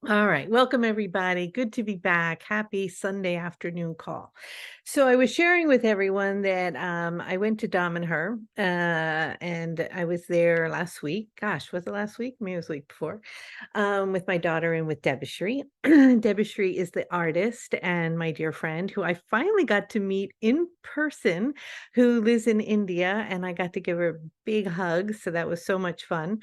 All right. Welcome, everybody. Good to be back. Happy Sunday afternoon call. So I was sharing with everyone that I went to Damanhur and I was there last week. Gosh, was it last week? Maybe it was the week before, with my daughter and with Debashri. Debashri is the artist and my dear friend who I finally got to meet in person, who lives in India, and I got to give her a big hug. So that was so much fun.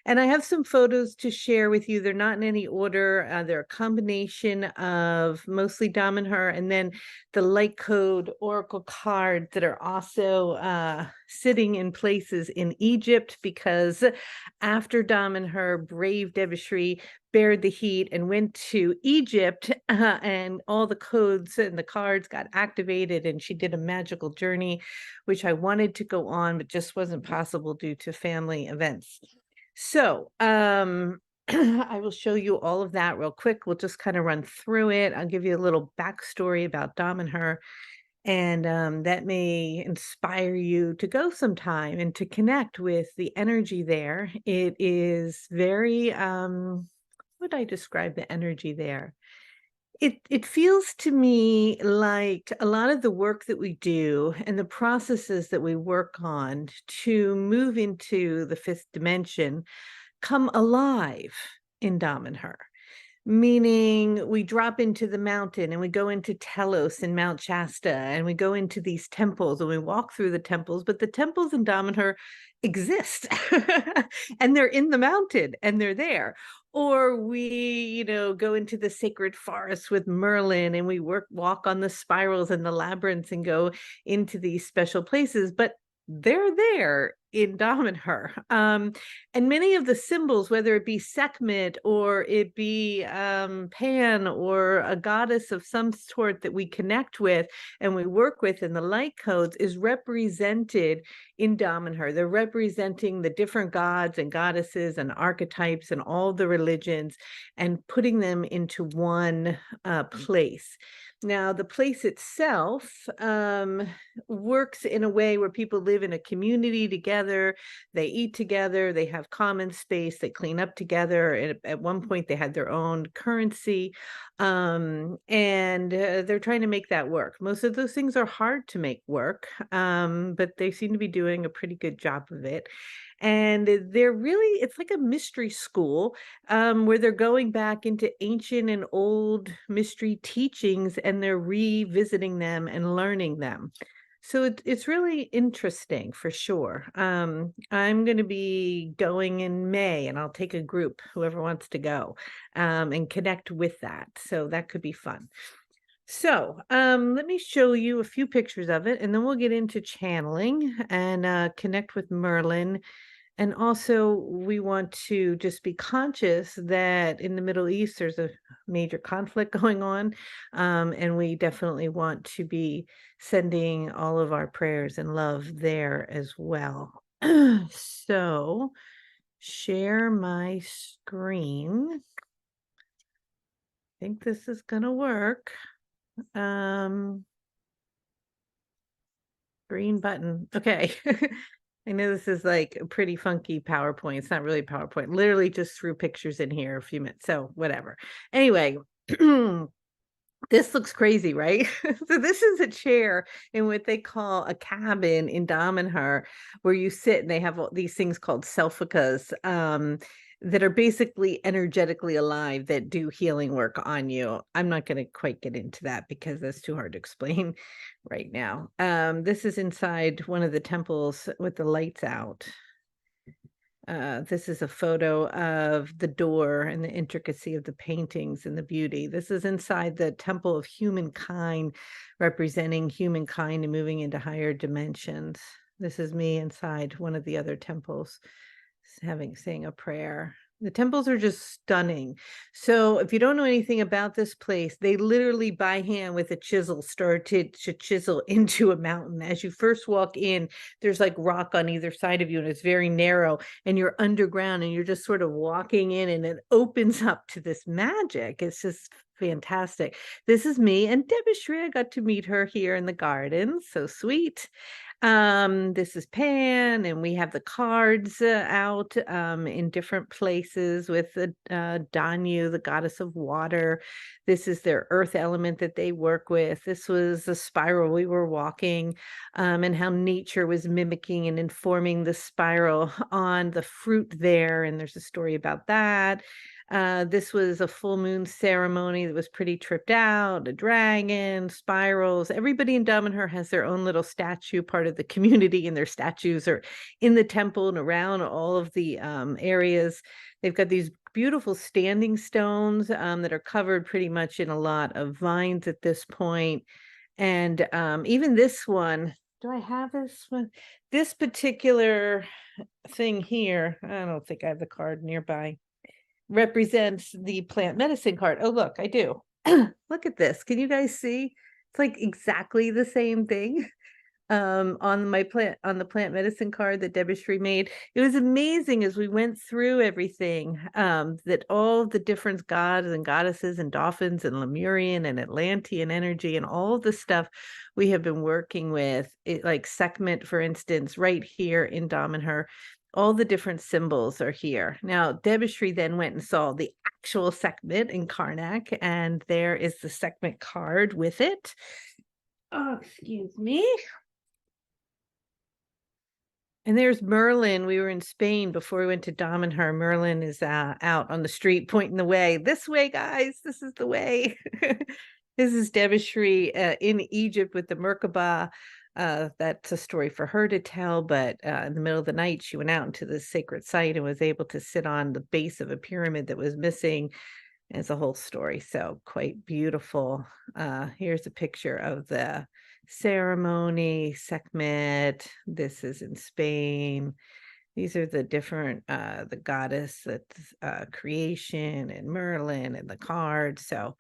And I have some photos to share with you. They're not in any order. They're a combination of mostly Damanhur and then the light code oracle cards that are also sitting in places in Egypt, because after Damanhur, brave Debashri bared the heat and went to Egypt, and all the codes and the cards got activated, and she did a magical journey, which I wanted to go on, but just wasn't possible due to family events. So, I will show you all of that real quick. We'll just kind of run through it. I'll give you a little backstory about Damanhur, and that may inspire you to go sometime and to connect with the energy there. It is very, what would I describe the energy there? It feels to me like a lot of the work that we do and the processes that we work on to move into the fifth dimension come alive in Damanhur. Meaning we drop into the mountain and we go into Telos and Mount Shasta and we go into these temples and we walk through the temples, but the temples in Damanhur exist and they're in the mountain and they're there. Or we go into the sacred forest with Merlin and we walk on the spirals and the labyrinths and go into these special places, but they're there in Damanhur. And many of the symbols, whether it be Sekhmet or it be Pan or a goddess of some sort that we connect with and we work with in the light codes, is represented in Damanhur. They're representing the different gods and goddesses and archetypes and all the religions and putting them into one place. Now, the place itself works in a way where people live in a community together, they eat together, they have common space, they clean up together. And at one point, they had their own currency, and they're trying to make that work. Most of those things are hard to make work, but they seem to be doing a pretty good job of it. And it's like a mystery school, where they're going back into ancient and old mystery teachings and they're revisiting them and learning them. So it's really interesting for sure. I'm going to be going in May and I'll take a group, whoever wants to go, and connect with that. So that could be fun. So let me show you a few pictures of it and then we'll get into channeling and connect with Merlin. And also, we want to just be conscious that in the Middle East, there's a major conflict going on. And we definitely want to be sending all of our prayers and love there as well. So, share my screen. I think this is going to work. Green button. Okay. I know this is like a pretty funky PowerPoint. It's not really PowerPoint. Literally just threw pictures in here a few minutes. So whatever. Anyway, this looks crazy, right? So this is a chair in what they call a cabin in Damanhur, where you sit and they have all these things called selfikas, that are basically energetically alive that do healing work on you. I'm not going to quite get into that because that's too hard to explain right now. This is inside one of the temples with the lights out. This is a photo of the door and the intricacy of the paintings and the beauty. This is inside the Temple of Humankind, representing humankind and moving into higher dimensions. This is me inside one of the other temples, saying a prayer. The temples are just stunning. So if you don't know anything about this place, they literally by hand with a chisel started to chisel into a mountain. As you first walk in, there's like rock on either side of you and it's very narrow and you're underground and you're just sort of walking in and it opens up to this magic. It's just fantastic. This is me and Debashri. I got to meet her here in the garden. So sweet. This is Pan, and we have the cards out in different places with the Danu, the goddess of water. This is their earth element that they work with. This was the spiral we were walking, and how nature was mimicking and informing the spiral on the fruit there. And there's a story about that. This was a full moon ceremony that was pretty tripped out, a dragon, spirals. Everybody in Damanhur has their own little statue, part of the community, and their statues are in the temple and around all of the areas. They've got these beautiful standing stones that are covered pretty much in a lot of vines at this point. And even this one, do I have this one? This particular thing here, I don't think I have the card nearby, represents the plant medicine card. Oh, look, I do. Look at this. Can you guys see? It's like exactly the same thing on the plant medicine card that Debishri made. It was amazing as we went through everything, that all the different gods and goddesses and dolphins and Lemurian and Atlantean energy and all the stuff we have been working with, like Sekhmet, for instance, right here in Damanhur. All the different symbols are here. Now, Debishri then went and saw the actual Sekhmet in Karnak, and there is the Sekhmet card with it. Oh, excuse me. And there's Merlin. We were in Spain before we went to Damanhur. Merlin is out on the street pointing the way. This way, guys. This is the way. This is Debishri in Egypt with the Merkaba. That's a story for her to tell, but in the middle of the night, she went out into the sacred site and was able to sit on the base of a pyramid that was missing. It's a whole story, so quite beautiful. Here's a picture of the ceremony, Sekhmet. This is in Spain. These are the different, the goddess that's creation and Merlin and the cards. So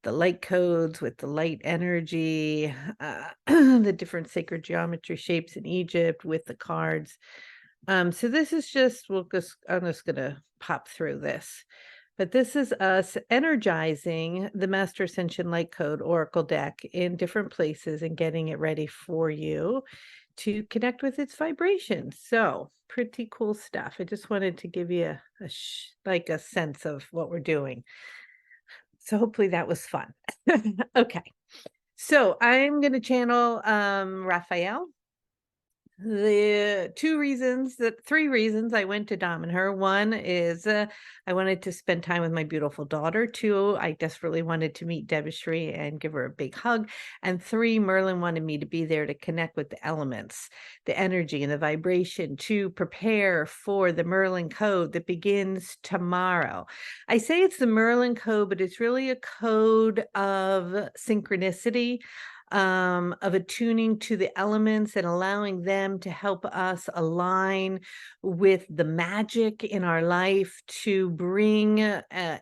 the light codes with the light energy, the different sacred geometry shapes in Egypt with the cards. So this is just, I'm just gonna pop through this. But this is us energizing the Master Ascension Light Code Oracle deck in different places and getting it ready for you to connect with its vibrations. So pretty cool stuff. I just wanted to give you like a sense of what we're doing. So hopefully that was fun. Okay. So I'm going to channel Raphael. The three reasons I went to Damanhur. One is I wanted to spend time with my beautiful daughter. Two, I desperately wanted to meet Debishri and give her a big hug. And three, Merlin wanted me to be there to connect with the elements, the energy and the vibration to prepare for the Merlin code that begins tomorrow. I say it's the Merlin code, but it's really a code of synchronicity, of attuning to the elements and allowing them to help us align with the magic in our life, to bring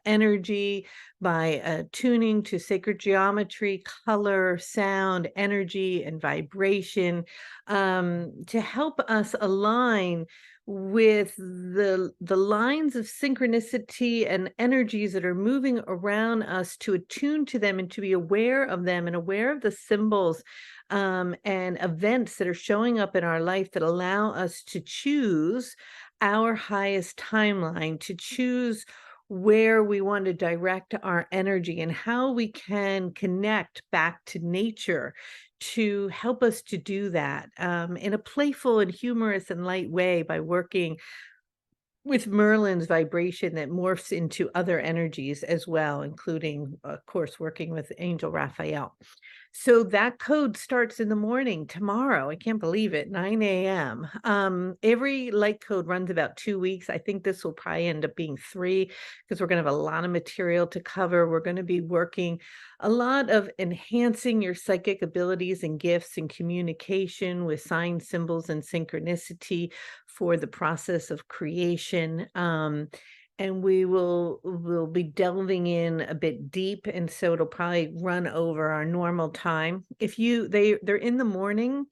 energy by attuning to sacred geometry, color, sound, energy, and vibration, to help us align with the lines of synchronicity and energies that are moving around us, to attune to them and to be aware of them and aware of the symbols and events that are showing up in our life that allow us to choose our highest timeline, to choose where we want to direct our energy and how we can connect back to nature to help us to do that in a playful and humorous and light way, by working with Merlin's vibration that morphs into other energies as well, including, of course, working with Angel Raphael. So that code starts in the morning tomorrow. I can't believe it, 9 a.m. Every light code runs about 2 weeks. I think this will probably end up being 3, because we're going to have a lot of material to cover. We're going to be working a lot of enhancing your psychic abilities and gifts and communication with signs, symbols, and synchronicity for the process of creation. And we'll be delving in a bit deep, and so it'll probably run over our normal time. They're in the morning,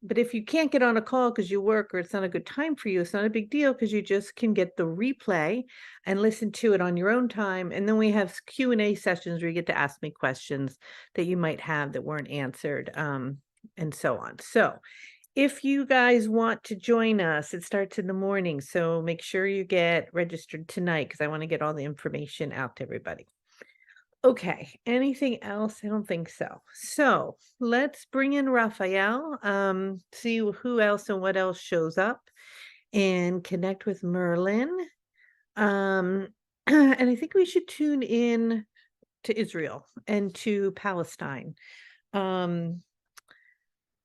but if you can't get on a call because you work or it's not a good time for you, it's not a big deal, because you just can get the replay and listen to it on your own time. And then we have Q&A sessions where you get to ask me questions that you might have that weren't answered, and so on. So If you guys want to join us, it starts in the morning, so make sure you get registered tonight because I want to get all the information out to everybody. Okay, anything else? I don't think so. So let's bring in Raphael, see who else and what else shows up, and connect with Merlin. And I think we should tune in to Israel and to Palestine. Um,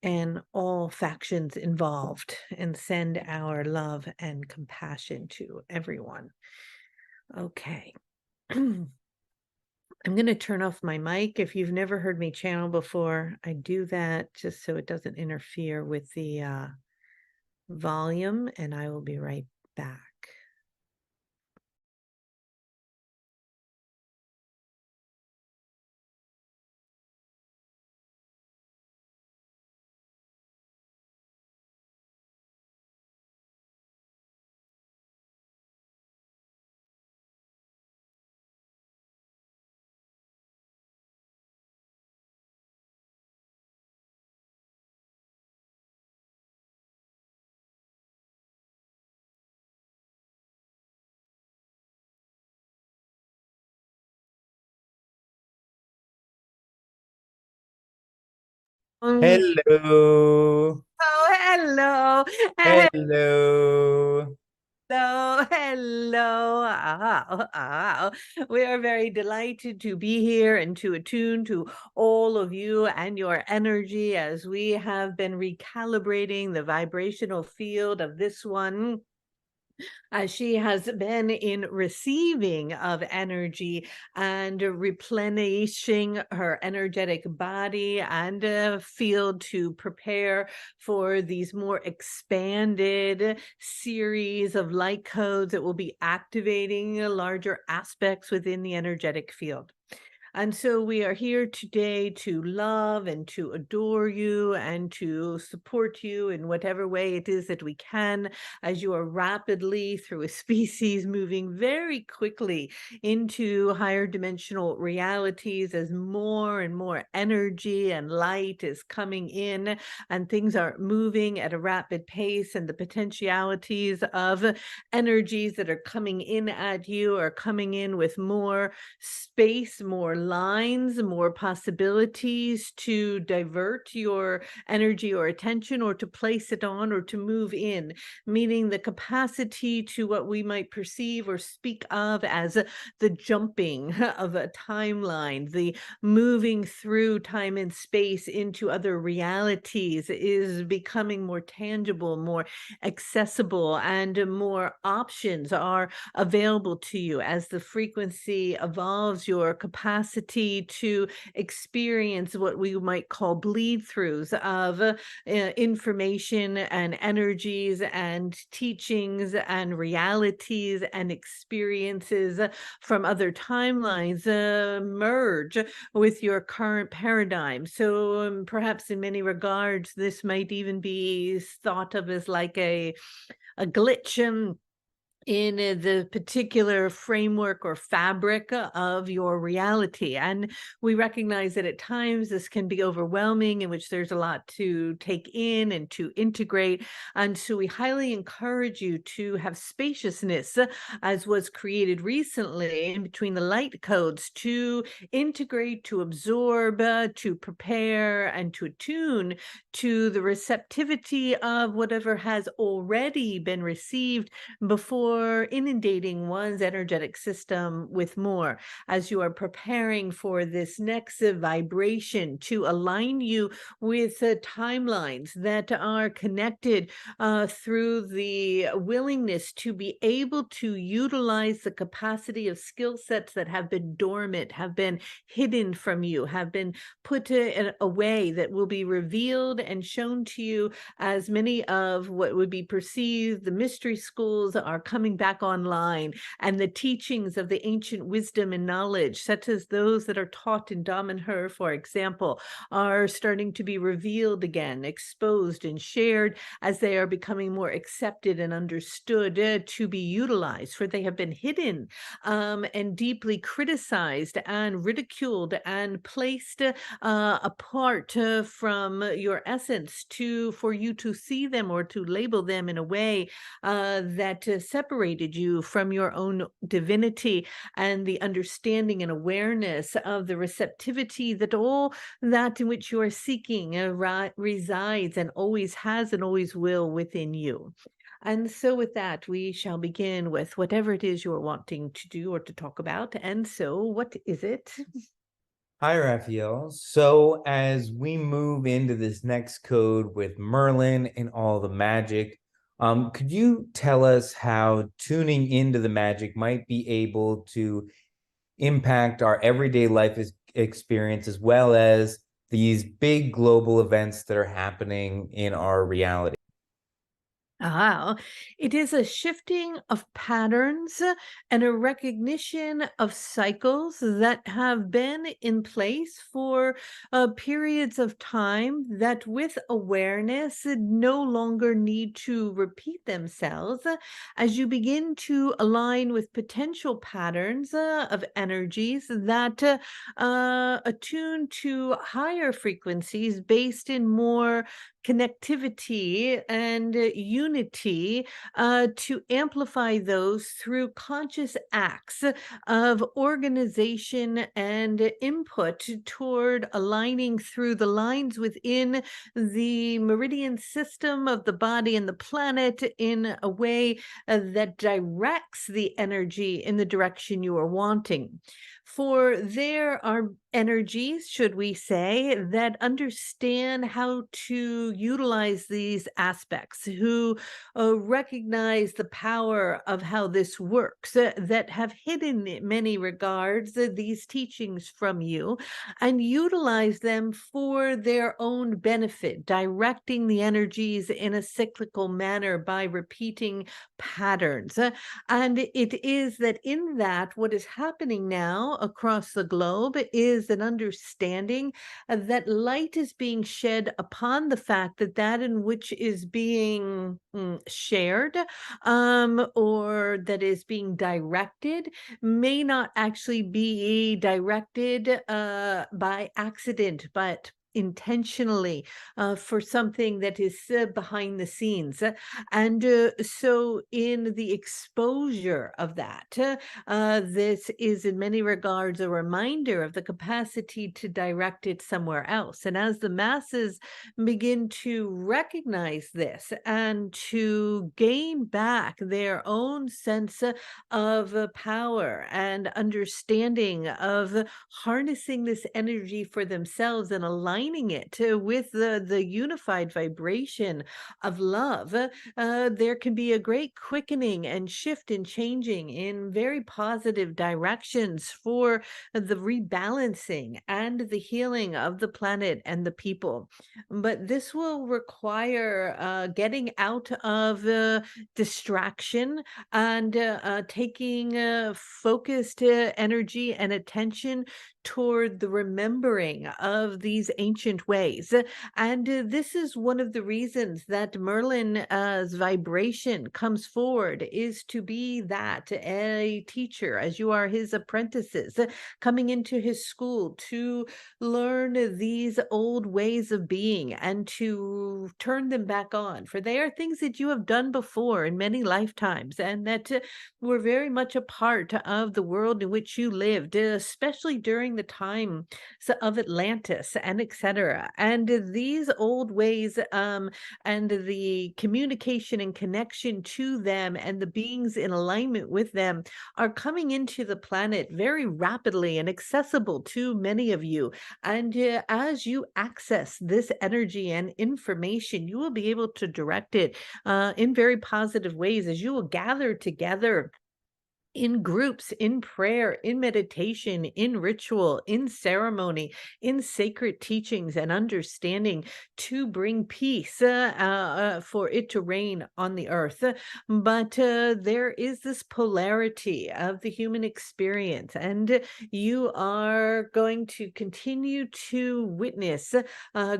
and all factions involved, and send our love and compassion to everyone. Okay. I'm going to turn off my mic. If you've never heard me channel before, I do that just so it doesn't interfere with the volume, and I will be right back. Hello. Oh, hello. Hello. Hello, hello. We are very delighted to be here and to attune to all of you and your energy as we have been recalibrating the vibrational field of this one, as she has been in receiving of energy and replenishing her energetic body and field to prepare for these more expanded series of light codes that will be activating larger aspects within the energetic field. And so we are here today to love and to adore you and to support you in whatever way it is that we can, as you are rapidly through a species moving very quickly into higher dimensional realities, as more and more energy and light is coming in and things are moving at a rapid pace, and the potentialities of energies that are coming in at you are coming in with more space, more lines, more possibilities to divert your energy or attention, or to place it on, or to move in, meaning the capacity to what we might perceive or speak of as the jumping of a timeline, the moving through time and space into other realities is becoming more tangible, more accessible, and more options are available to you as the frequency evolves. Your capacity to experience what we might call bleed throughs of information and energies and teachings and realities and experiences from other timelines merge with your current paradigm. So perhaps in many regards, this might even be thought of as like a glitch in the particular framework or fabric of your reality. And we recognize that at times this can be overwhelming, in which there's a lot to take in and to integrate. And so we highly encourage you to have spaciousness, as was created recently in between the light codes, to integrate, to absorb, to prepare, and to attune to the receptivity of whatever has already been received before inundating one's energetic system with more, as you are preparing for this next vibration to align you with timelines that are connected through the willingness to be able to utilize the capacity of skill sets that have been dormant, have been hidden from you, have been put away, that will be revealed and shown to you, as many of what would be perceived the mystery schools are coming coming back online, and the teachings of the ancient wisdom and knowledge, such as those that are taught in Damanhur, for example, are starting to be revealed again, exposed and shared as they are becoming more accepted and understood to be utilized, for they have been hidden and deeply criticized and ridiculed and placed apart from your essence for you to see them or to label them in a way that separated you from your own divinity and the understanding and awareness of the receptivity that all that in which you are seeking resides and always has and always will within you. And so with that, we shall begin with whatever it is you're wanting to do or to talk about. And so what is it? Hi, Raphael. So as we move into this next code with Merlin and all the magic, could you tell us how tuning into the magic might be able to impact our everyday life experience as well as these big global events that are happening in our reality? Ah, it is a shifting of patterns and a recognition of cycles that have been in place for periods of time that, with awareness, no longer need to repeat themselves as you begin to align with potential patterns of energies that attune to higher frequencies based in more connectivity and unity to amplify those through conscious acts of organization and input toward aligning through the lines within the meridian system of the body and the planet in a way that directs the energy in the direction you are wanting. For there are energies, should we say, that understand how to utilize these aspects, who recognize the power of how this works, that have hidden in many regards these teachings from you and utilize them for their own benefit, directing the energies in a cyclical manner by repeating patterns. And it is that in that, what is happening now across the globe is an understanding that light is being shed upon the fact that that in which is being shared or that is being directed may not actually be directed by accident, but intentionally for something that is behind the scenes. And so in the exposure of that, this is in many regards a reminder of the capacity to direct it somewhere else. And as the masses begin to recognize this and to gain back their own sense of power and understanding of harnessing this energy for themselves and aligning it with the unified vibration of love, there can be a great quickening and shift and changing in very positive directions for the rebalancing and the healing of the planet and the people. But this will require getting out of distraction and taking focused energy and attention toward the remembering of these ancient ways. And this is one of the reasons that Merlin's vibration comes forward, is to be that a teacher, as you are his apprentices, coming into his school to learn these old ways of being and to turn them back on. For they are things that you have done before in many lifetimes and that were very much a part of the world in which you lived, especially during the time of Atlantis and etc. And these old ways and the communication and connection to them and the beings in alignment with them are coming into the planet very rapidly and accessible to many of you. And as you access this energy and information, you will be able to direct it in very positive ways as you will gather together in groups, in prayer, in meditation, in ritual, in ceremony, in sacred teachings and understanding to bring peace, for it to reign on the earth. But there is this polarity of the human experience, and you are going to continue to witness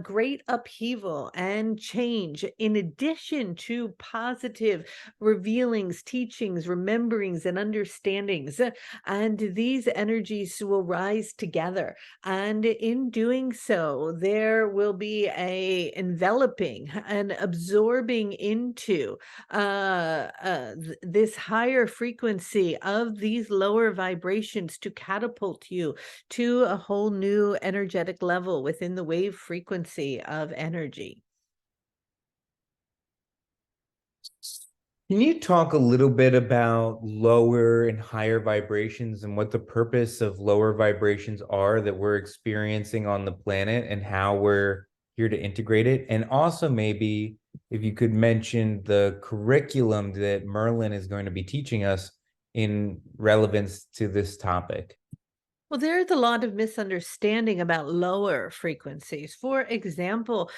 great upheaval and change, in addition to positive revealings, teachings, rememberings, and understandings. And these energies will rise together. And in doing so, there will be a enveloping and absorbing into this higher frequency of these lower vibrations to catapult you to a whole new energetic level within the wave frequency of energy. Can you talk a little bit about lower and higher vibrations and what the purpose of lower vibrations are that we're experiencing on the planet and how we're here to integrate it? And also, maybe if you could mention the curriculum that Merlin is going to be teaching us in relevance to this topic. Well, there's a lot of misunderstanding about lower frequencies. For example,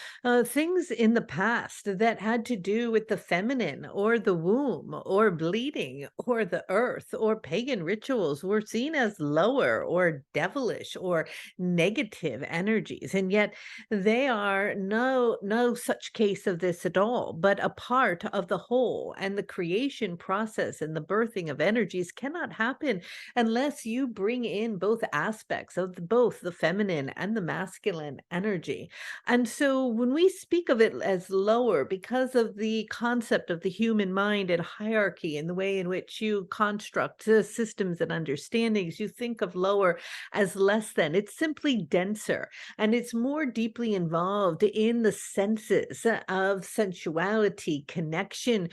things in the past that had to do with the feminine or the womb or bleeding or the earth or pagan rituals were seen as lower or devilish or negative energies. And yet they are no such case of this at all, but a part of the whole. And the creation process and the birthing of energies cannot happen unless you bring in both aspects of both the feminine and the masculine energy. And so when we speak of it as lower, because of the concept of the human mind and hierarchy and the way in which you construct systems and understandings, you think of lower as less than. It's simply denser, and it's more deeply involved in the senses of sensuality, connection,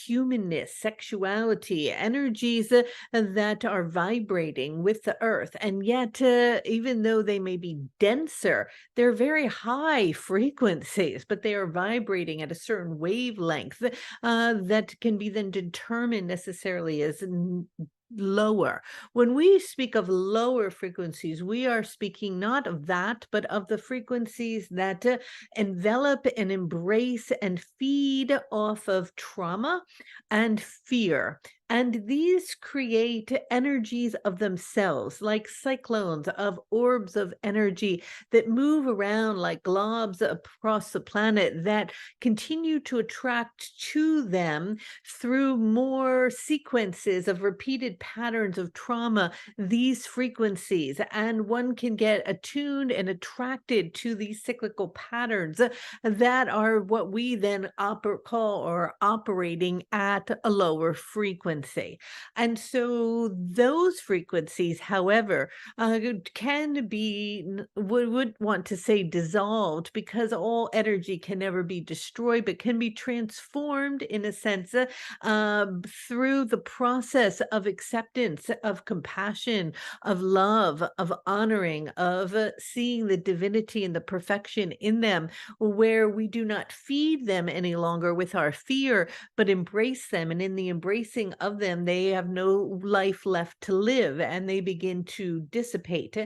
humanness, sexuality, energies that are vibrating with the earth. And yet, even though they may be denser, they're very high frequencies, but they are vibrating at a certain wavelength that can be then determined necessarily as lower. When we speak of lower frequencies, we are speaking not of that, but of the frequencies that envelop and embrace and feed off of trauma and fear. And these create energies of themselves, like cyclones of orbs of energy that move around like globs across the planet that continue to attract to them through more sequences of repeated patterns of trauma, these frequencies. And one can get attuned and attracted to these cyclical patterns that are what we then call or operating at a lower frequency. And so those frequencies, however, can be, would want to say dissolved, because all energy can never be destroyed, but can be transformed in a sense through the process of acceptance, of compassion, of love, of honoring, of seeing the divinity and the perfection in them, where we do not feed them any longer with our fear, but embrace them. And in the embracing of them, they have no life left to live and they begin to dissipate.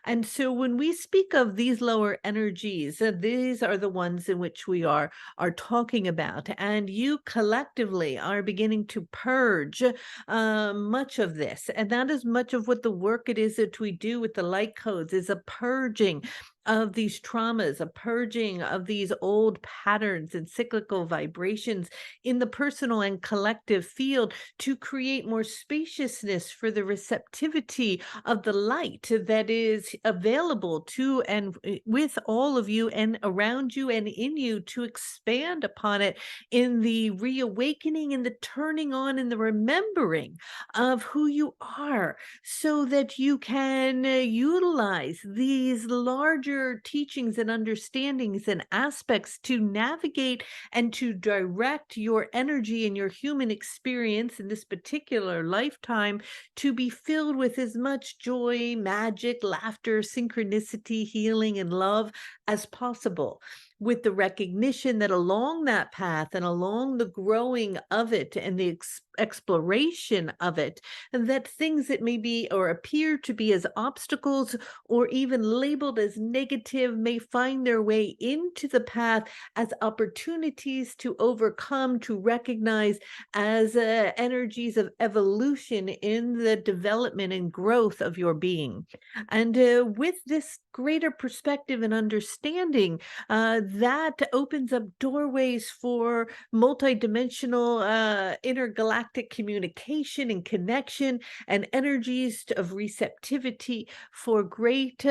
And so when we speak of these lower energies, these are the ones in which we are talking about. And you collectively are beginning to purge much of this. And that is much of what the work it is that we do with the light codes, is a purging of these traumas, a purging of these old patterns and cyclical vibrations in the personal and collective field, to create more spaciousness for the receptivity of the light that is available to and with all of you and around you and in you, to expand upon it in the reawakening and the turning on and the remembering of who you are, so that you can utilize these larger teachings and understandings and aspects to navigate and to direct your energy and your human experience in this particular lifetime to be filled with as much joy, magic, laughter, synchronicity, healing, and love as possible. with the recognition that along that path and along the growing of it and the exploration of it, that things that may be or appear to be as obstacles or even labeled as negative may find their way into the path as opportunities to overcome, to recognize as energies of evolution in the development and growth of your being. And with this greater perspective and understanding, that opens up doorways for multidimensional intergalactic communication and connection and energies of receptivity for great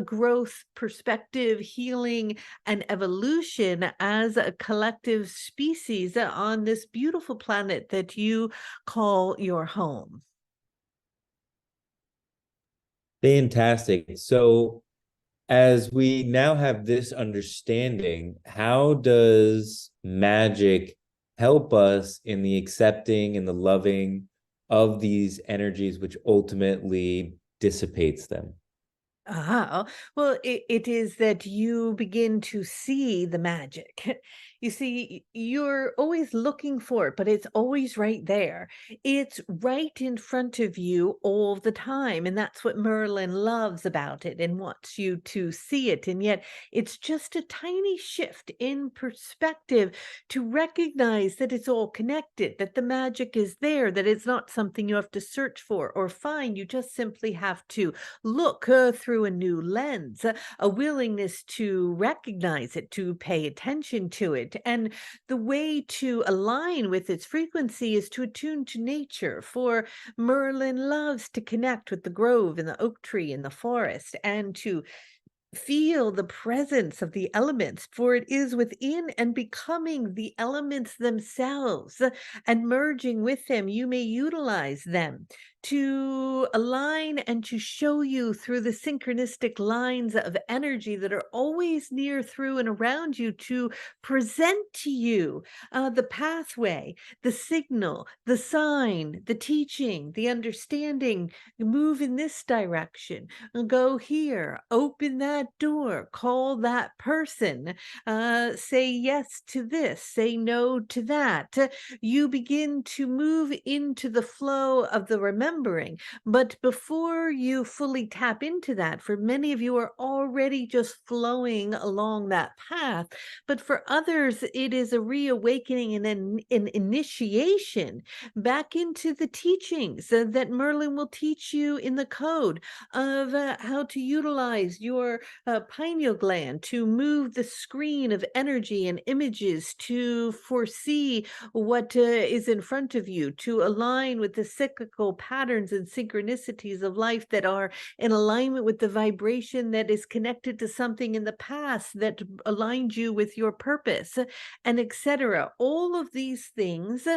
growth, perspective, healing, and evolution as a collective species on this beautiful planet that you call your home. Fantastic. So, as we now have this understanding, how does magic help us in the accepting and the loving of these energies, which ultimately dissipates them? Ah, well, it is that you begin to see the magic. You see, you're always looking for it, but it's always right there. It's right in front of you all the time. And that's what Merlin loves about it and wants you to see it. And yet, it's just a tiny shift in perspective to recognize that it's all connected, that the magic is there, that it's not something you have to search for or find. You just simply have to look through a new lens, a willingness to recognize it, to pay attention to it. And the way to align with its frequency is to attune to nature. For Merlin loves to connect with the grove and the oak tree and the forest and to feel the presence of the elements, for it is within and becoming the elements themselves and merging with them. You may utilize them to align and to show you through the synchronistic lines of energy that are always near, through, and around you to present to you the pathway, the signal, the sign, the teaching, the understanding. Move in this direction, go here, open that door, call that person, say yes to this, say no to that. You begin to move into the flow of the remembering. But before you fully tap into that, for many of you are already just flowing along that path. But for others, it is a reawakening and an initiation back into the teachings that Merlin will teach you in the code of how to utilize your pineal gland to move the screen of energy and images, to foresee what is in front of you, to align with the cyclical patterns and synchronicities of life that are in alignment with the vibration that is connected to something in the past that aligned you with your purpose, and etc. All of these things,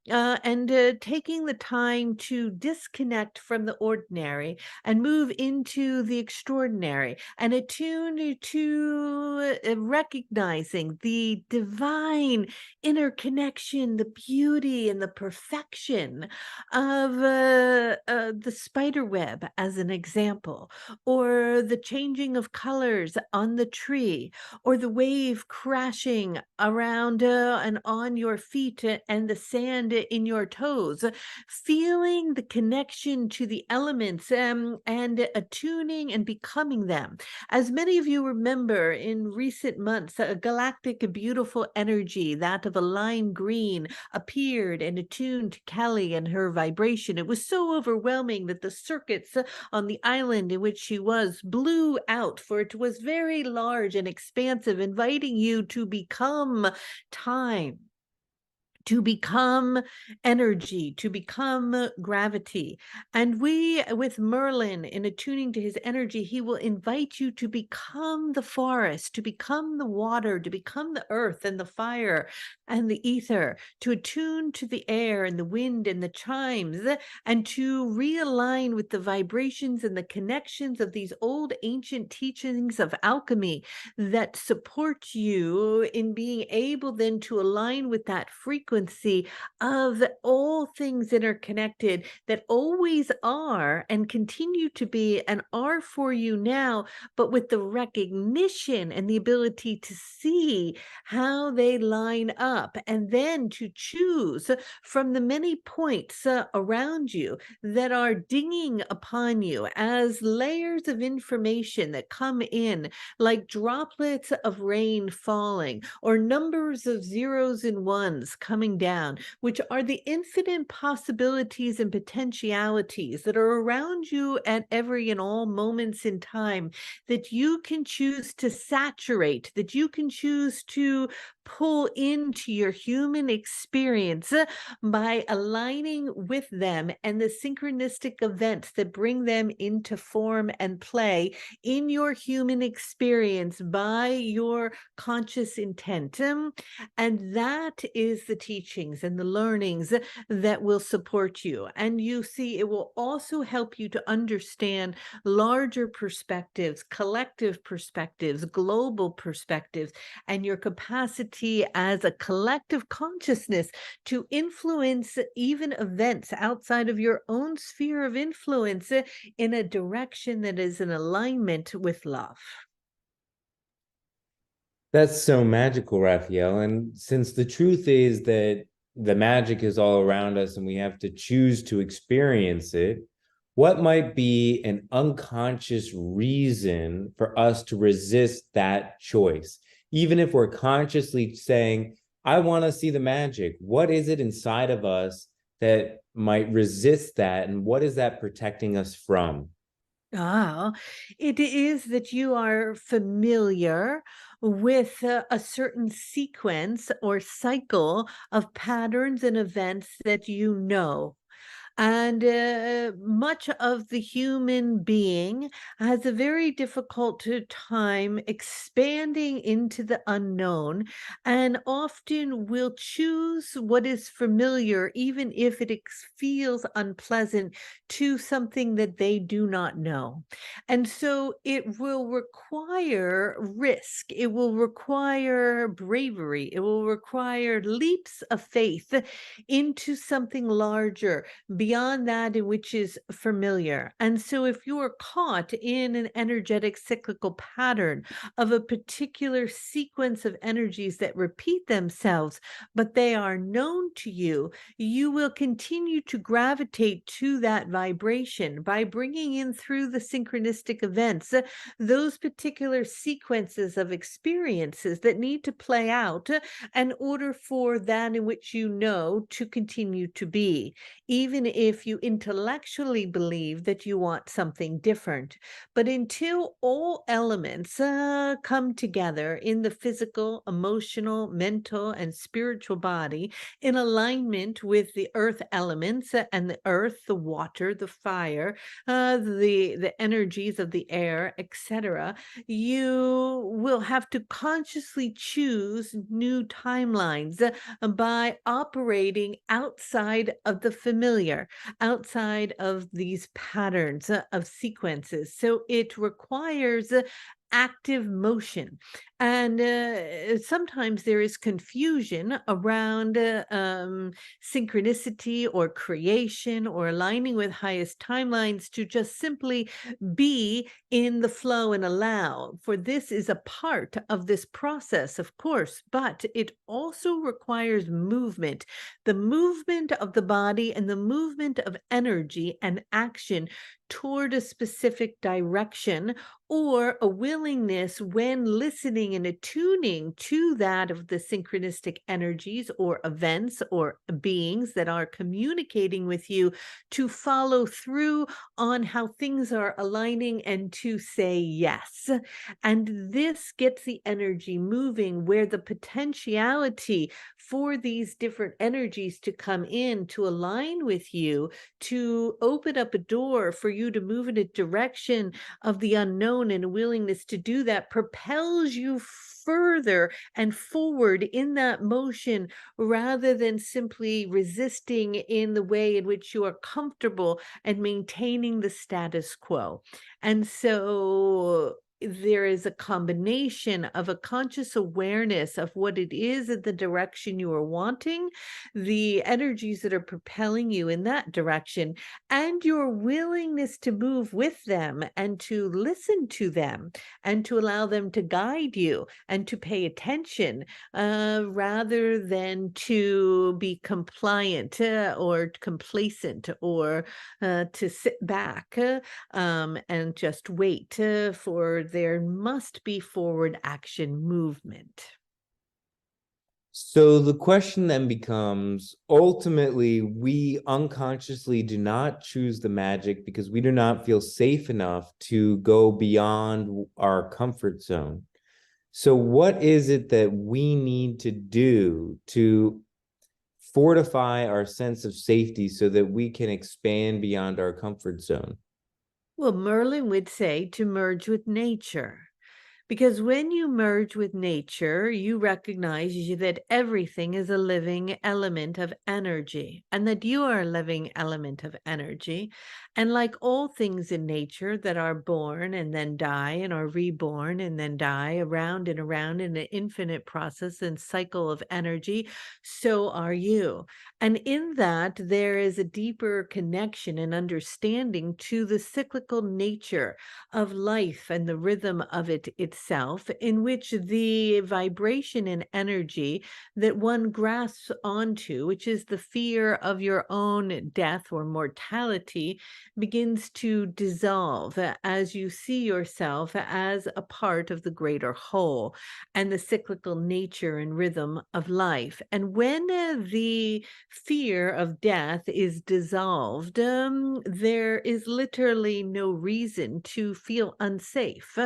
and taking the time to disconnect from the ordinary and move into the extraordinary and attune to recognizing the divine interconnection, the beauty and the perfection of the spider web, as an example, or the changing of colors on the tree, or the wave crashing around and on your feet and the sand in your toes, feeling the connection to the elements and attuning and becoming them. As many of you remember, in recent months, a galactic, beautiful energy, that of a lime green, appeared and attuned to Kelly and her vibration. It was so overwhelming that the circuits on the island in which she was blew out, for it was very large and expansive, inviting you to become time, to become energy, to become gravity. And we, with Merlin, in attuning to his energy, he will invite you to become the forest, to become the water, to become the earth and the fire and the ether, to attune to the air and the wind and the chimes, and to realign with the vibrations and the connections of these old ancient teachings of alchemy that support you in being able then to align with that frequency frequency of all things interconnected that always are and continue to be and are for you now, but with the recognition and the ability to see how they line up and then to choose from the many points around you that are dinging upon you as layers of information that come in like droplets of rain falling or numbers of zeros and ones coming down, which are the infinite possibilities and potentialities that are around you at every and all moments in time that you can choose to saturate, that you can choose to pull into your human experience by aligning with them and the synchronistic events that bring them into form and play in your human experience by your conscious intent. And that is the teachings and the learnings that will support you. And you see, it will also help you to understand larger perspectives, collective perspectives, global perspectives, and your capacity as a collective consciousness to influence even events outside of your own sphere of influence in a direction that is in alignment with love. That's so magical, Raphael. And since the truth is that the magic is all around us and we have to choose to experience it, what might be an unconscious reason for us to resist that choice? Even if we're consciously saying, I want to see the magic, what is it inside of us that might resist that? And what is that protecting us from? Ah, it is that you are familiar with a certain sequence or cycle of patterns and events that you know. And much of the human being has a very difficult time expanding into the unknown and often will choose what is familiar, even if it feels unpleasant to something that they do not know. And so it will require risk, it will require bravery, it will require leaps of faith into something larger beyond that in which is familiar. And so if you are caught in an energetic cyclical pattern of a particular sequence of energies that repeat themselves, but they are known to you, you will continue to gravitate to that vibration by bringing in through the synchronistic events those particular sequences of experiences that need to play out in order for that in which you know to continue to be, even if you intellectually believe that you want something different. But until all elements come together in the physical, emotional, mental, and spiritual body in alignment with the earth elements and the earth, the water, the fire, the energies of the air, etc., you will have to consciously choose new timelines by operating outside of the familiar, outside of these patterns of sequences. So it requires active motion. And sometimes there is confusion around synchronicity or creation or aligning with highest timelines to just simply be in the flow and allow. For this is a part of this process, of course, but it also requires movement, the movement of the body and the movement of energy and action toward a specific direction, or a willingness when listening and attuning to that of the synchronistic energies or events or beings that are communicating with you to follow through on how things are aligning and to say yes. And this gets the energy moving where the potentiality for these different energies to come in to align with you, to open up a door for you to move in a direction of the unknown, and a willingness to do that propels you further and forward in that motion rather than simply resisting in the way in which you are comfortable and maintaining the status quo. And so there is a combination of a conscious awareness of what it is in the direction you are wanting, the energies that are propelling you in that direction, and your willingness to move with them and to listen to them and to allow them to guide you and to pay attention, rather than to be compliant, or complacent, or to sit back, and just wait, for there must be forward action movement. So the question then becomes, ultimately, we unconsciously do not choose the magic because we do not feel safe enough to go beyond our comfort zone. So what is it that we need to do to fortify our sense of safety so that we can expand beyond our comfort zone? Well, Merlin would say to merge with nature. Because when you merge with nature, you recognize that everything is a living element of energy and that you are a living element of energy. And like all things in nature that are born and then die and are reborn and then die around and around in an infinite process and cycle of energy, so are you. And in that, there is a deeper connection and understanding to the cyclical nature of life and the rhythm of it itself, in which the vibration and energy that one grasps onto, which is the fear of your own death or mortality, begins to dissolve as you see yourself as a part of the greater whole and the cyclical nature and rhythm of life. And when the fear of death is dissolved, there is literally no reason to feel unsafe.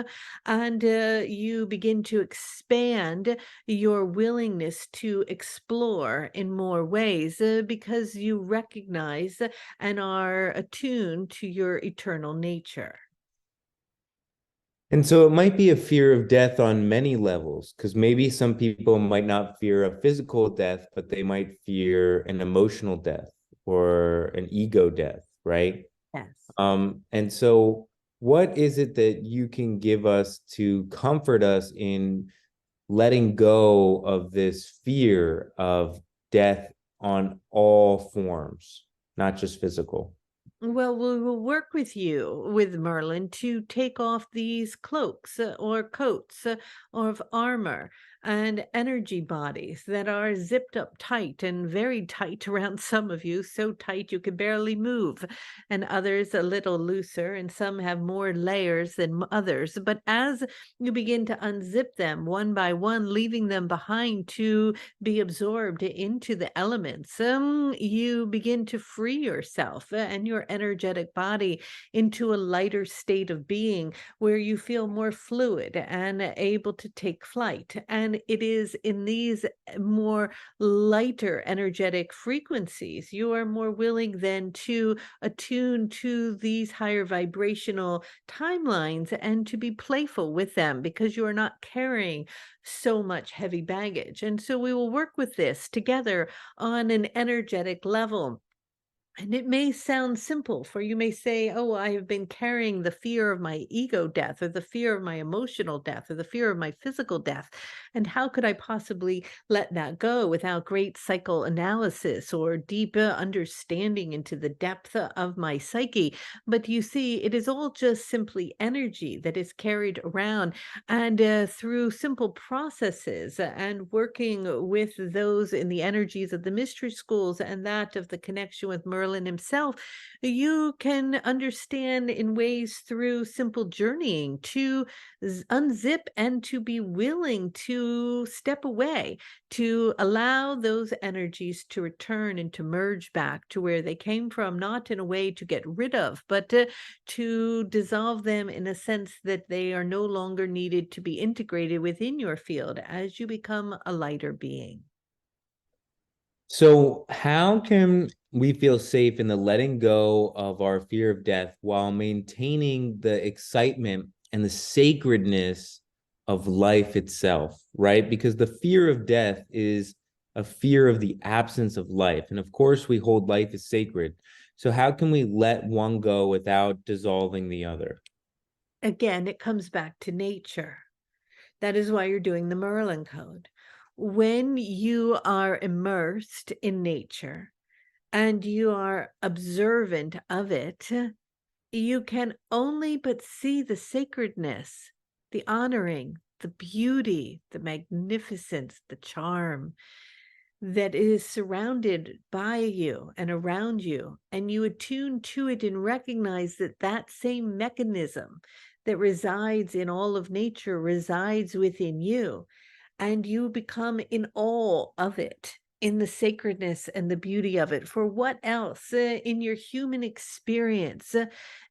And you begin to expand your willingness to explore in more ways, because you recognize and are attuned to your eternal nature. And so it might be a fear of death on many levels, because maybe some people might not fear a physical death, but they might fear an emotional death or an ego death, right? Yes. And so what is it that you can give us to comfort us in letting go of this fear of death on all forms, not just physical? Well, we will work with you, with Merlin, to take off these cloaks, or coats, or of armor and energy bodies that are zipped up tight and very tight around some of you, so tight you can barely move, and others a little looser, and some have more layers than others. But as you begin to unzip them one by one, leaving them behind to be absorbed into the elements, you begin to free yourself, and your energetic body into a lighter state of being where you feel more fluid and able to take flight. And it is in these more lighter energetic frequencies you are more willing then to attune to these higher vibrational timelines and to be playful with them, because you are not carrying so much heavy baggage. And so we will work with this together on an energetic level. And it may sound simple, for you may say, oh, I have been carrying the fear of my ego death, or the fear of my emotional death, or the fear of my physical death. And how could I possibly let that go without great psychoanalysis or deep understanding into the depth of my psyche? But you see, it is all just simply energy that is carried around. And through simple processes and working with those in the energies of the mystery schools and that of the connection with Merlin himself, you can understand in ways through simple journeying to unzip and to be willing to step away, to allow those energies to return and to merge back to where they came from, not in a way to get rid of, but to dissolve them in a sense that they are no longer needed to be integrated within your field as you become a lighter being. So, how can we feel safe in the letting go of our fear of death while maintaining the excitement and the sacredness of life itself, right? Because the fear of death is a fear of the absence of life. And of course, we hold life as sacred. So, how can we let one go without dissolving the other? again, it comes back to nature. That is why you're doing the Merlin code. When you are immersed in nature and you are observant of it, you can only but see the sacredness, the honoring, the beauty, the magnificence, the charm that is surrounded by you and around you. And you attune to it and recognize that that same mechanism that resides in all of nature resides within you, and you become in awe of it, in the sacredness and the beauty of it. For what else in your human experience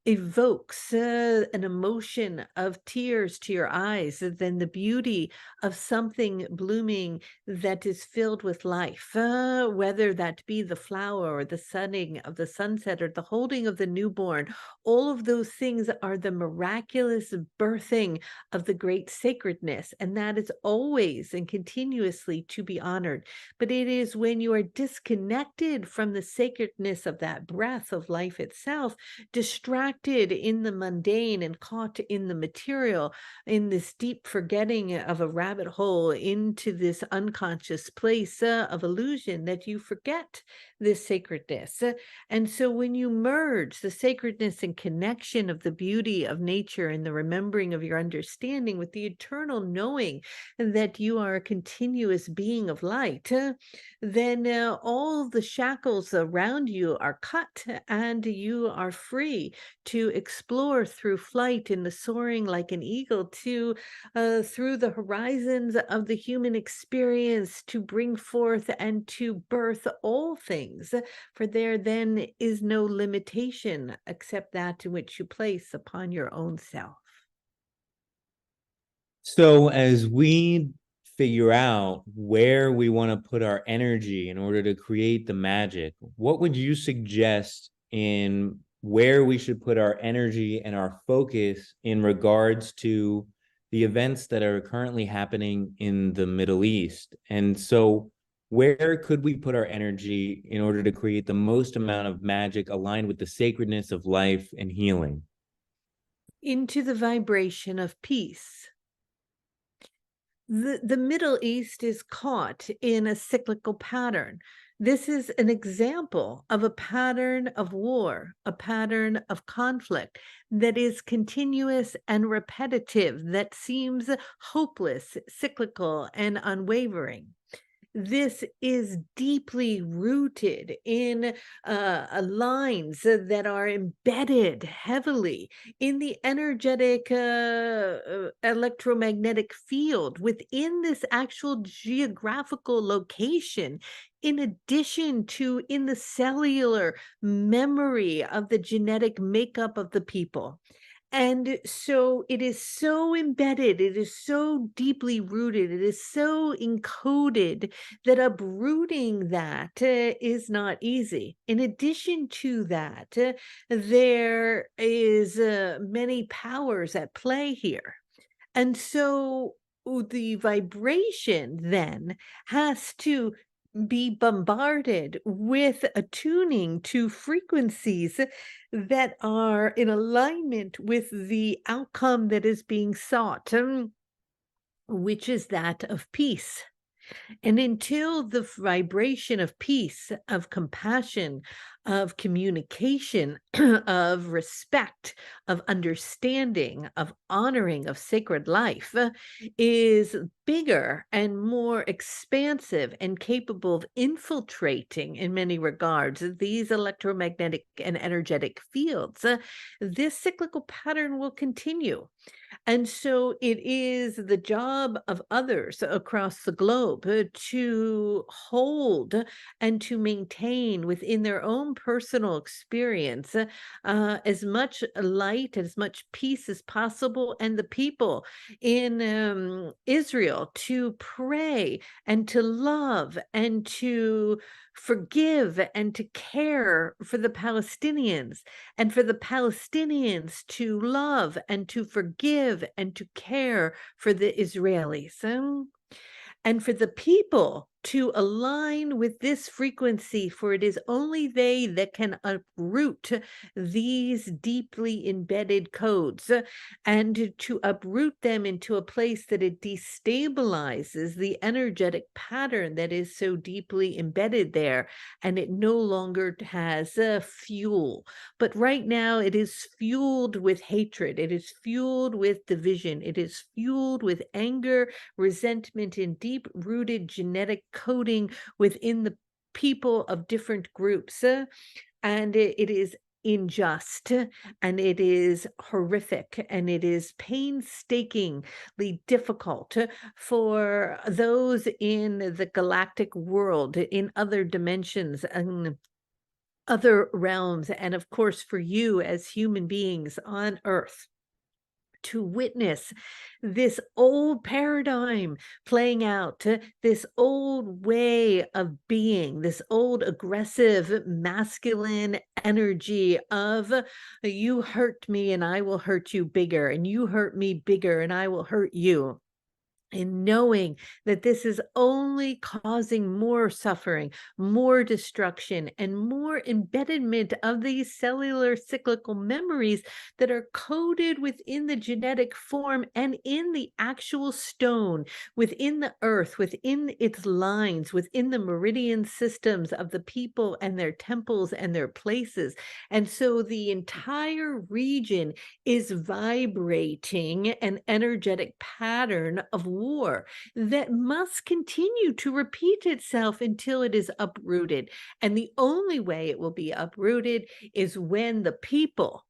evokes an emotion of tears to your eyes than the beauty of something blooming that is filled with life, whether that be the flower or the sunning of the sunset or the holding of the newborn. All of those things are the miraculous birthing of the great sacredness, and that is always and continuously to be honored. But it is when you are disconnected from the sacredness of that breath of life itself, distracted in the mundane and caught in the material, in this deep forgetting of a rabbit hole into this unconscious place of illusion, that you forget this sacredness. And so when you merge the sacredness and connection of the beauty of nature and the remembering of your understanding with the eternal knowing that you are a continuous being of light, then all the shackles around you are cut and you are free to explore through flight in the soaring like an eagle to through the horizons of the human experience, to bring forth and to birth all things. For there then is no limitation except that in which you place upon your own self. So, as we figure out where we want to put our energy in order to create the magic, what would you suggest in where we should put our energy and our focus in regards to the events that are currently happening in the Middle East? And so, where could we put our energy in order to create the most amount of magic aligned with the sacredness of life and healing? Into the vibration of peace. The Middle East is caught in a cyclical pattern. This is an example of a pattern of war, a pattern of conflict that is continuous and repetitive, that seems hopeless, cyclical, and unwavering. This is deeply rooted in lines that are embedded heavily in the energetic electromagnetic field within this actual geographical location, in addition to in the cellular memory of the genetic makeup of the people. And so it is so embedded, it is so deeply rooted, it is so encoded that uprooting that is not easy. In addition to that, there is many powers at play here. And so the vibration then has to be bombarded with attuning to frequencies that are in alignment with the outcome that is being sought, which is that of peace. And until the vibration of peace, of compassion, of communication, of respect, of understanding, of honoring of sacred life is bigger and more expansive and capable of infiltrating, in many regards, these electromagnetic and energetic fields, this cyclical pattern will continue. And so it is the job of others across the globe to hold and to maintain within their own personal experience as much light, as much peace as possible, and the people in Israel to pray and to love and to forgive and to care for the Palestinians, and for the Palestinians to love and to forgive and to care for the Israelis, and for the people to align with this frequency, for it is only they that can uproot these deeply embedded codes, and to uproot them into a place that it destabilizes the energetic pattern that is so deeply embedded there, and it no longer has fuel. But right now it is fueled with hatred, it is fueled with division, it is fueled with anger, resentment, and deep rooted genetic coding within the people of different groups. And it is unjust, and it is horrific, and it is painstakingly difficult for those in the galactic world, in other dimensions and other realms, and of course for you as human beings on Earth, to witness this old paradigm playing out, this old way of being, this old aggressive masculine energy of you hurt me and I will hurt you bigger, and you hurt me bigger and I will hurt you. And knowing that this is only causing more suffering, more destruction, and more embedment of these cellular cyclical memories that are coded within the genetic form and in the actual stone, within the earth, within its lines, within the meridian systems of the people and their temples and their places. And so the entire region is vibrating an energetic pattern of war that must continue to repeat itself until it is uprooted. And the only way it will be uprooted is when the people,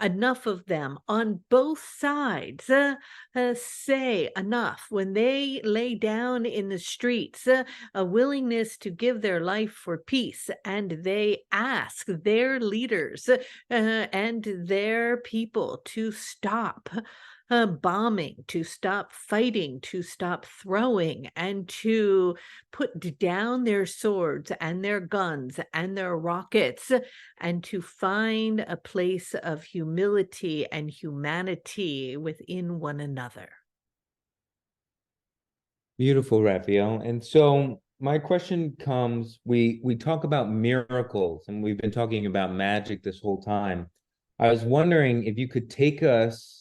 enough of them on both sides, say enough, when they lay down in the streets a willingness to give their life for peace, and they ask their leaders and their people to stop bombing, to stop fighting, to stop throwing, and to put down their swords and their guns and their rockets, and to find a place of humility and humanity within one another. Beautiful, Raphael. And so my question comes, we talk about miracles, and we've been talking about magic this whole time. I was wondering if you could take us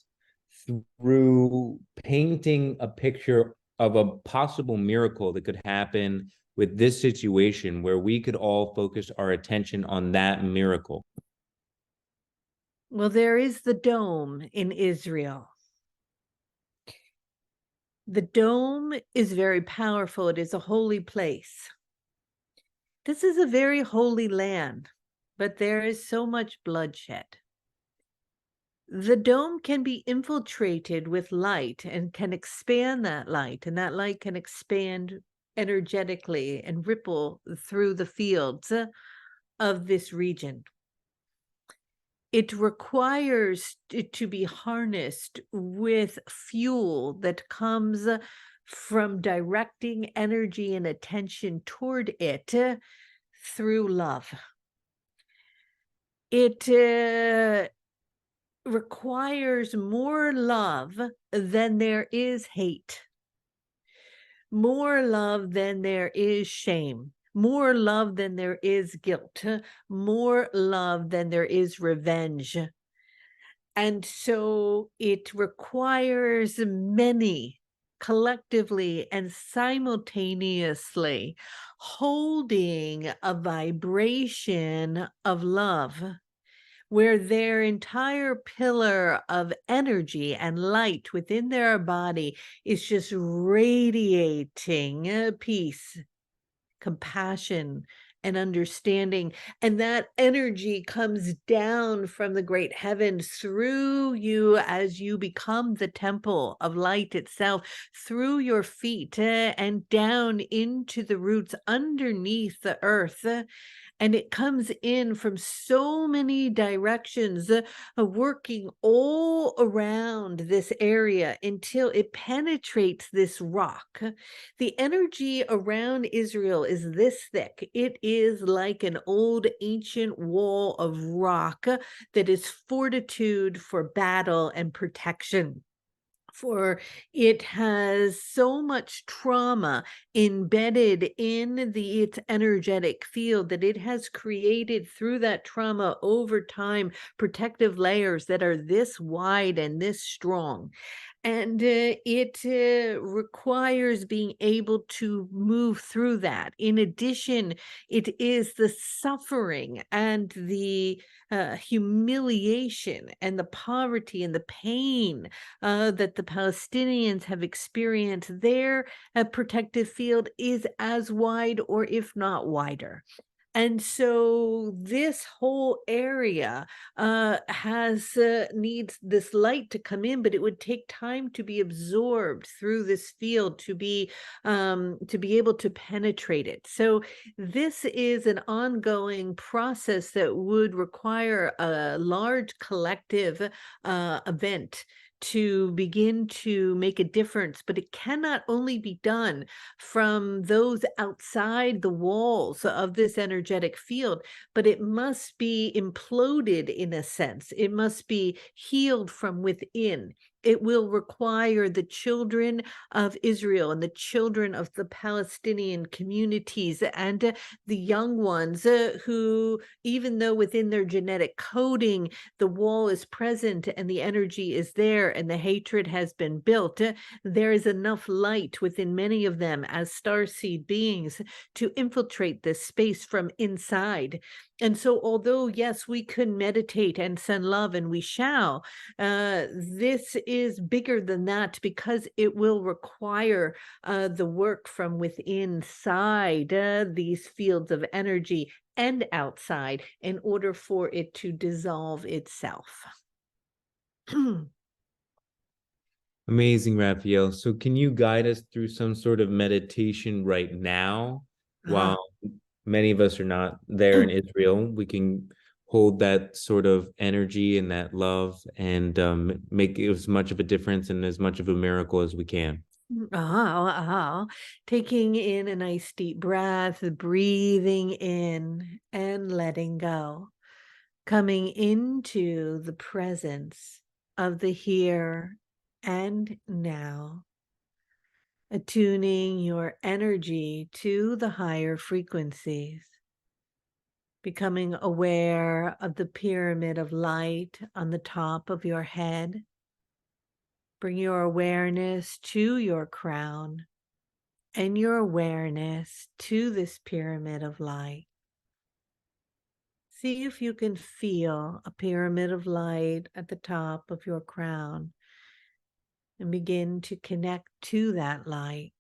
through painting a picture of a possible miracle that could happen with this situation, where we could all focus our attention on that miracle. Well, there is the dome in Israel. The dome is very powerful. It is a holy place. This is a very holy land, but there is so much bloodshed. The dome can be infiltrated with light and can expand that light, and that light can expand energetically and ripple through the fields of this region. It requires it to be harnessed with fuel that comes from directing energy and attention toward it through love. It requires more love than there is hate, more love than there is shame, more love than there is guilt, more love than there is revenge. And so it requires many collectively and simultaneously holding a vibration of love, where their entire pillar of energy and light within their body is just radiating peace, compassion, and understanding. And that energy comes down from the great heavens through you as you become the temple of light itself, through your feet and down into the roots underneath the earth. And it comes in from so many directions, working all around this area until it penetrates this rock. The energy around Israel is this thick. It is like an old ancient wall of rock that is fortitude for battle and protection. for it has so much trauma embedded in its energetic field that it has created through that trauma over time protective layers that are this wide and this strong. And it requires being able to move through that. In addition, it is the suffering and the humiliation and the poverty and the pain that the Palestinians have experienced. Their protective field is as wide, or if not wider. And so this whole area has needs this light to come in, but it would take time to be absorbed through this field to be able to penetrate it. So this is an ongoing process that would require a large collective event to begin to make a difference, but it cannot only be done from those outside the walls of this energetic field, but it must be imploded in a sense. It must be healed from within. It will require the children of Israel and the children of the Palestinian communities and the young ones who, even though within their genetic coding, the wall is present and the energy is there and the hatred has been built, there is enough light within many of them as starseed beings to infiltrate this space from inside. And so, although, yes, we can meditate and send love, and we shall, this is bigger than that because it will require the work from within inside these fields of energy and outside in order for it to dissolve itself. Amazing, Raphael. So, can you guide us through some sort of meditation right now? Ah. While many of us are not there in Israel, we can hold that sort of energy and that love and make as much of a difference and as much of a miracle as we can. Taking in a nice deep breath, breathing in and letting go, coming into the presence of the here and now, attuning your energy to the higher frequencies, becoming aware of the pyramid of light on the top of your head. Bring your awareness to your crown and your awareness to this pyramid of light. See if you can feel a pyramid of light at the top of your crown and begin to connect to that light.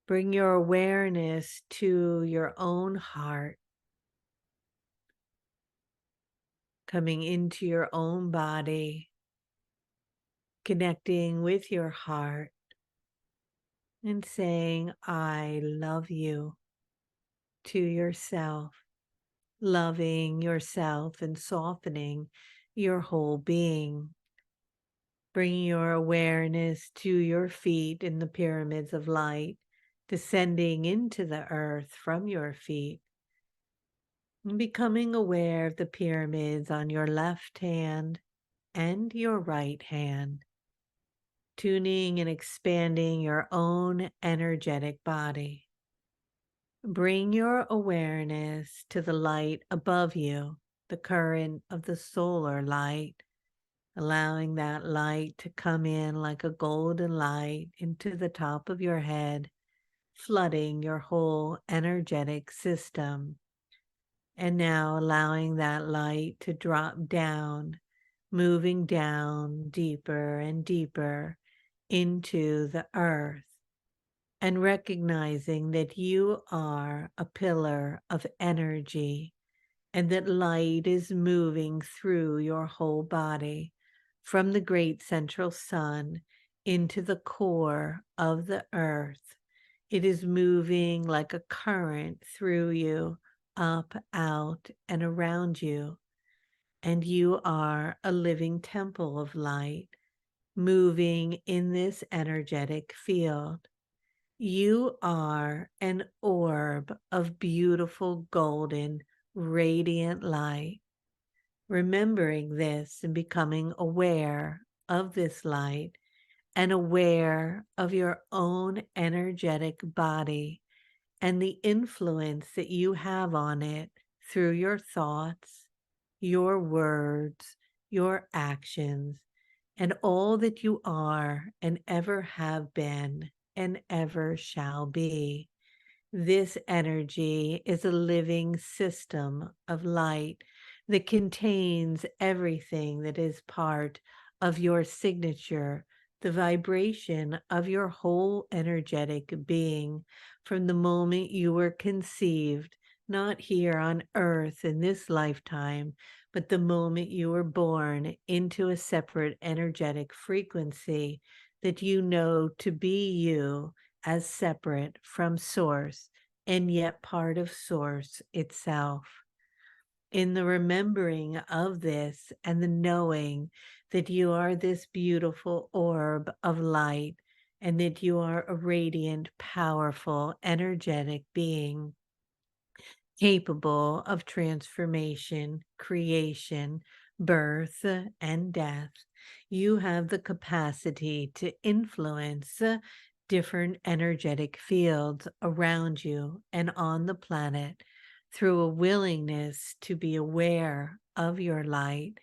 Bring your awareness to your own heart, coming into your own body, connecting with your heart and saying, I love you to yourself, loving yourself and softening your whole being. Bringing your awareness to your feet in the pyramids of light, descending into the earth from your feet, and becoming aware of the pyramids on your left hand and your right hand, tuning and expanding your own energetic body. Bring your awareness to the light above you, the current of the solar light, allowing that light to come in like a golden light into the top of your head, flooding your whole energetic system. And now allowing that light to drop down, moving down deeper and deeper into the earth, and recognizing that you are a pillar of energy and that light is moving through your whole body from the great central sun into the core of the earth. It is moving like a current through you, up, out, and around you. And you are a living temple of light, moving in this energetic field. You are an orb of beautiful, golden, radiant light. Remembering this and becoming aware of this light and aware of your own energetic body and the influence that you have on it through your thoughts, your words, your actions, and all that you are and ever have been and ever shall be. This energy is a living system of light that contains everything that is part of your signature, the vibration of your whole energetic being from the moment you were conceived, not here on earth in this lifetime, but the moment you were born into a separate energetic frequency that you know to be you as separate from source and yet part of source itself. In the remembering of this and the knowing that you are this beautiful orb of light and that you are a radiant, powerful, energetic being capable of transformation, creation, birth, and death. You have the capacity to influence different energetic fields around you and on the planet through a willingness to be aware of your light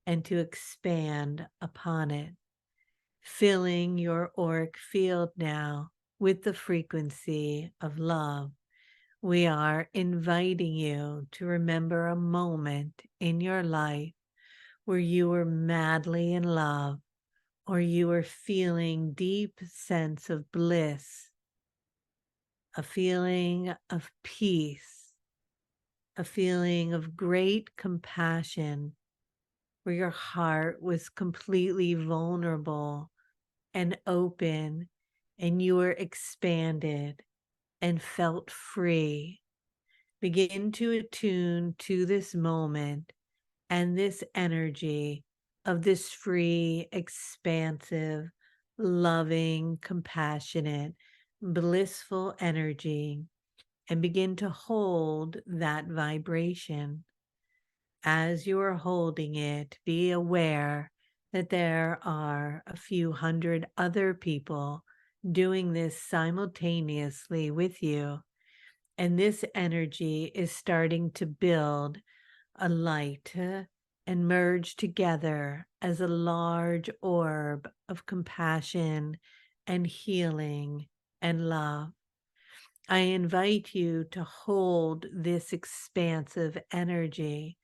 and to expand upon it, filling your auric field now with the frequency of love. We are inviting you to remember a moment in your life where you were madly in love or you were feeling deep sense of bliss, a feeling of peace, a feeling of great compassion where your heart was completely vulnerable and open and you were expanded and felt free. Begin to attune to this moment and this energy of this free, expansive, loving, compassionate, blissful energy and begin to hold that vibration. As you are holding it, be aware that there are a few hundred other people doing this simultaneously with you. And this energy is starting to build a light and merge together as a large orb of compassion and healing and love. I invite you to hold this expansive energy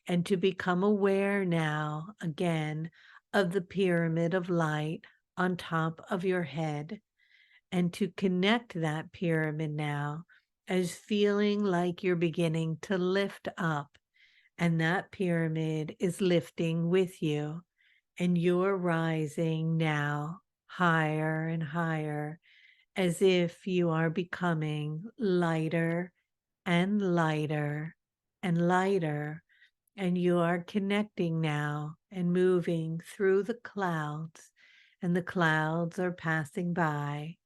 and to become aware now again of the pyramid of light on top of your head and to connect that pyramid now as feeling like you're beginning to lift up and that pyramid is lifting with you and you're rising now higher and higher as if you are becoming lighter and lighter and lighter and you are connecting now and moving through the clouds and the clouds are passing by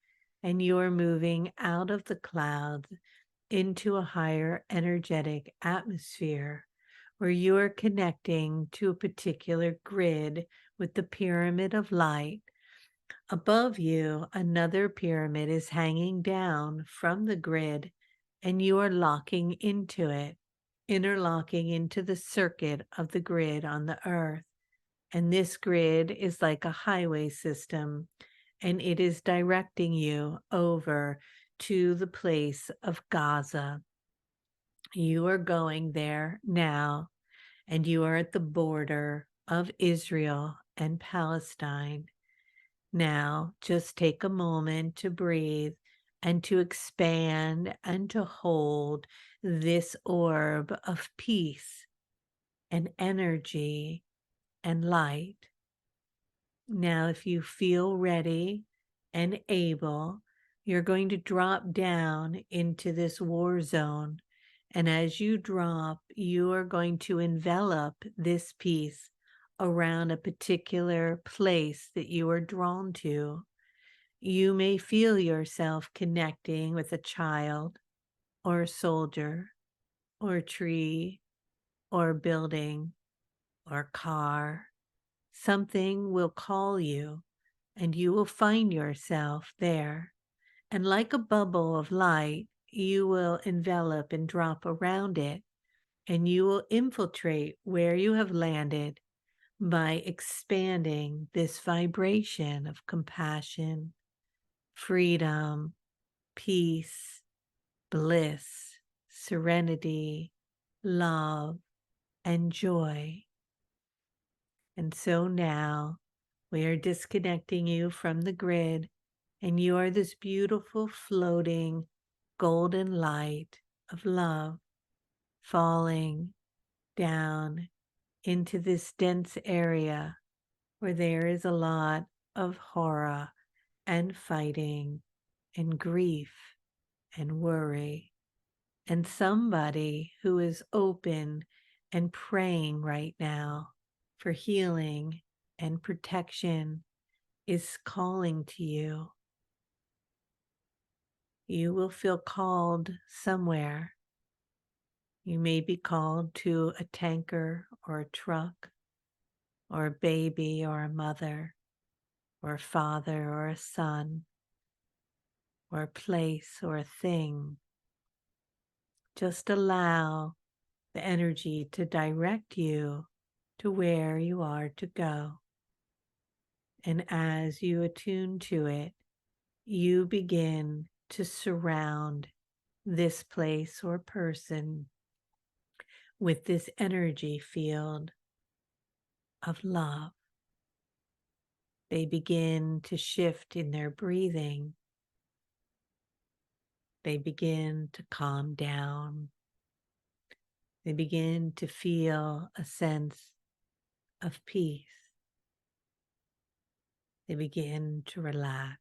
and you are moving out of the clouds into a higher energetic atmosphere where you are connecting to a particular grid with the pyramid of light. Above you, another pyramid is hanging down from the grid, and you are locking into it, interlocking into the circuit of the grid on the earth. And this grid is like a highway system, and it is directing you over to the place of Gaza. You are going there now, and you are at the border of Israel and Palestine. Now, just take a moment to breathe and to expand and to hold this orb of peace and energy and light. Now, if you feel ready and able, you're going to drop down into this war zone. And as you drop, you are going to envelop this peace around a particular place that you are drawn to. You may feel yourself connecting with a child or a soldier or a tree or a building or a car, Something will call you, and you will find yourself there. And like a bubble of light, you will envelop and drop around it, and you will infiltrate where you have landed by expanding this vibration of compassion, freedom, peace, bliss, serenity, love, and joy. And so now we are disconnecting you from the grid, and you are this beautiful floating golden light of love falling down into this dense area where there is a lot of horror and fighting and grief and worry. And somebody who is open and praying right now for healing and protection is calling to you. You will feel called somewhere. You may be called to a tanker or a truck, or a baby or a mother, or a father or a son, or a place or a thing. Just allow the energy to direct you to where you are to go. And as you attune to it, you begin to surround this place or person with this energy field of love. They begin to shift in their breathing. They begin to calm down. They begin to feel a sense of peace. They begin to relax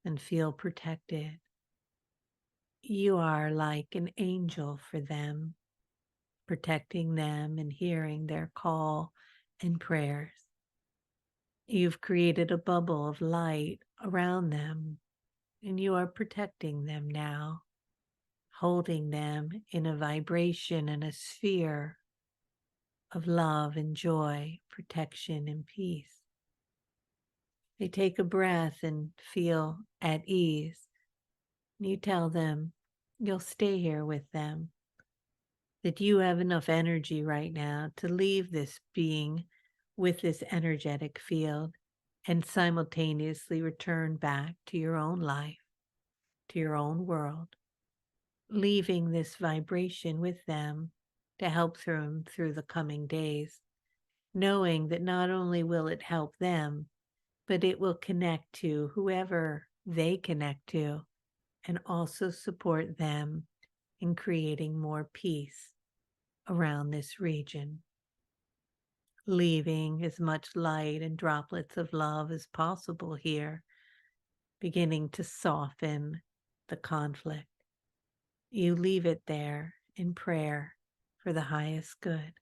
and feel protected. You are like an angel for them, protecting them and hearing their call and prayers. You've created a bubble of light around them, and you are protecting them now, holding them in a vibration and a sphere of love and joy, protection and peace. They take a breath and feel at ease. You tell them you'll stay here with them, that you have enough energy right now to leave this being with this energetic field and simultaneously return back to your own life, to your own world, leaving this vibration with them to help them through the coming days, knowing that not only will it help them, but it will connect to whoever they connect to and also support them in creating more peace around this region, leaving as much light and droplets of love as possible here, beginning to soften the conflict. You leave it there in prayer for the highest good.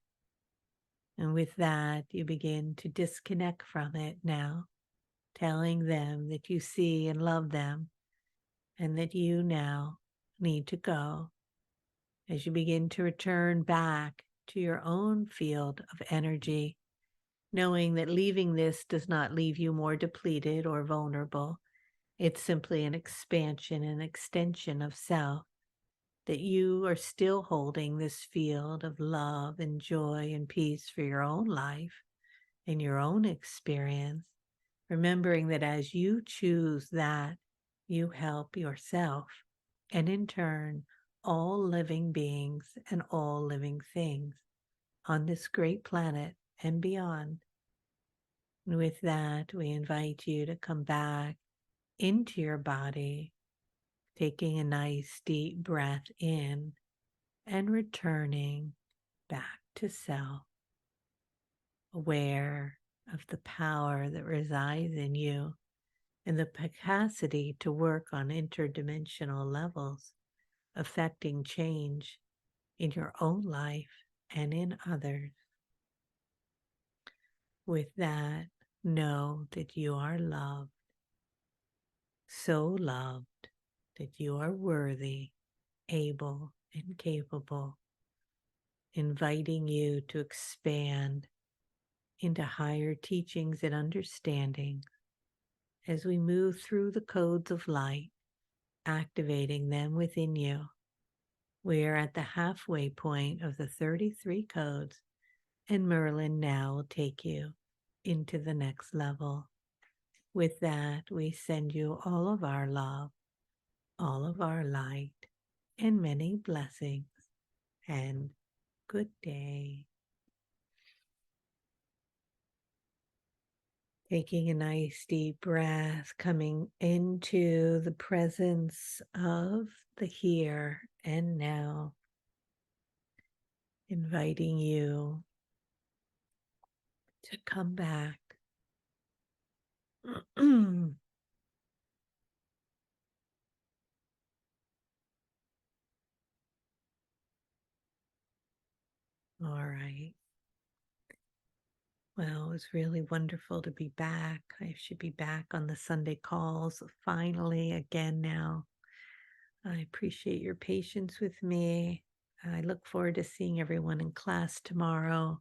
And with that, you begin to disconnect from it now, telling them that you see and love them and that you now need to go. As you begin to return back to your own field of energy, knowing that leaving this does not leave you more depleted or vulnerable. It's simply an expansion and extension of self, that you are still holding this field of love and joy and peace for your own life and your own experience, remembering that as you choose that, you help yourself and in turn all living beings and all living things on this great planet and beyond. And with that, we invite you to come back into your body, taking a nice deep breath in and returning back to self, aware of the power that resides in you and the capacity to work on interdimensional levels, affecting change in your own life and in others. With that, know that you are loved, so loved that you are worthy, able, and capable, inviting you to expand into higher teachings and understanding as we move through the codes of light, activating them within you. We are at the halfway point of the 33 codes, and Merlin now will take you into the next level. With that, we send you all of our love, all of our light, and many blessings, and good day. Taking a nice deep breath, coming into the presence of the here and now, inviting you to come back. All right. Well, it was really wonderful to be back. I should be back on the Sunday calls finally again now. I appreciate your patience with me. I look forward to seeing everyone in class tomorrow.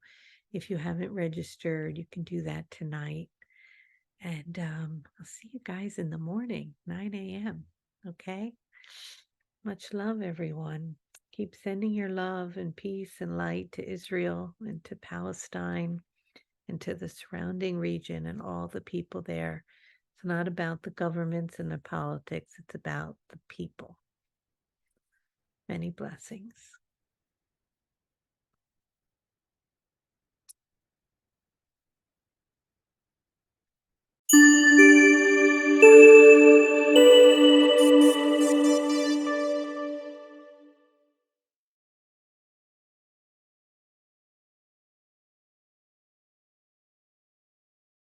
If you haven't registered, you can do that tonight. And I'll see you guys in the morning, 9 a.m. Okay? Much love, everyone. Keep sending your love and peace and light to Israel and to Palestine and to the surrounding region and all the people there. It's not about the governments and the politics, it's about the people. Many blessings.